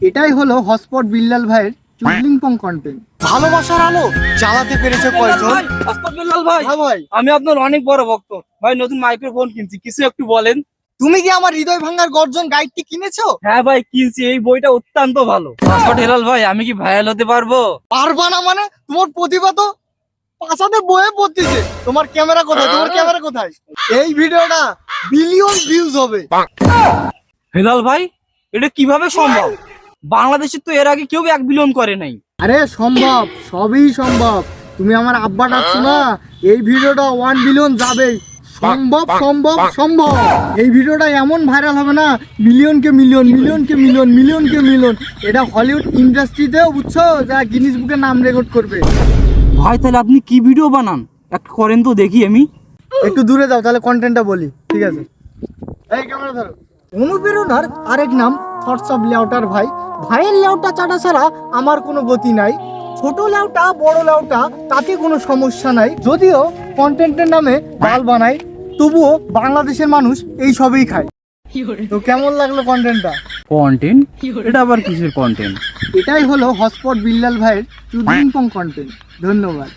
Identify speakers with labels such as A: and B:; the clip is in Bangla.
A: এটাই হলো হটস্পট বিল্লাল ভাইয়ের চুদলিংপং কন্টেন্ট।
B: ভালোবাসার আলো জ্বালাতে পেরেছে কয়জন?
C: ভাই
B: হ্যাঁ ভাই,
C: আমি আপনার অনেক বড় ভক্ত ভাই। নতুন মাইক্রোফোন কিনছি, কিছু একটু বলেন।
B: তুমি কি আমার হৃদয় ভাঙার গর্জন গাইডটি কিনেছো?
C: হ্যাঁ ভাই কিনছি, এই বইটা অত্যন্ত ভালো। পাসপোর্ট হেলাল ভাই, আমি কি ভাইরাল হতে পারবো?
B: পারবা না মানে? তোমার প্রতিভা তো পাশাতে বয়ে পড়তেছে। তোমার ক্যামেরা কোথায়? তোমার ক্যামেরা কোথায়? এই ভিডিওটা বিলিয়ন ভিউজ হবে।
C: হেলাল ভাই, এটা কিভাবে সম্ভব? বাংলাদেশে তো এর আগে কেউ 1 বিলিয়ন করে নাই।
A: আরে সম্ভব, সবই সম্ভব। তুমি আমার আব্বা ডাকছো না, এই ভিডিওটা 1 বিলিয়ন যাবে। সম্ভব সম্ভব সম্ভব। এই ভিডিওটা এমন ভাইরাল হবে না, মিলিয়নকে মিলিয়ন, মিলিয়নকে মিলিয়ন, মিলিয়নকে মিলিয়ন। এটা হলিউড ইন্ডাস্ট্রিতেও বুঝছো যা গিনিস বুকে নাম রেকর্ড করবে।
C: ভাই তাহলে আপনি কি ভিডিও বানান, একটা করেন তো দেখি আমি।
A: একটু দূরে যাও, তাহলে কন্টেন্টটা বলি। ঠিক আছে, এই ক্যামেরা ধরো। অনুপ্রেরণার আরেক নাম থটস অফ লেউটার ভাই। ভাইয়ের লেউটা চাটা ছাড়া আমার কোনো গতি নাই। ছোট লেউটা বড় লেউটা তাতে কোনো সমস্যা নাই। যদিও কন্টেন্টের নামে ডাল বানাই, তবুও বাংলাদেশের মানুষ এই সবই খায়। তো কেমন লাগলো কন্টেন্টটা?
C: কন্টেন্ট? এটা আবার কিসের কন্টেন্ট?
A: এটাই হলো হটস্পট বিল্লাল ভাইয়ের চুদলিংপং কন্টেন্ট। ধন্যবাদ।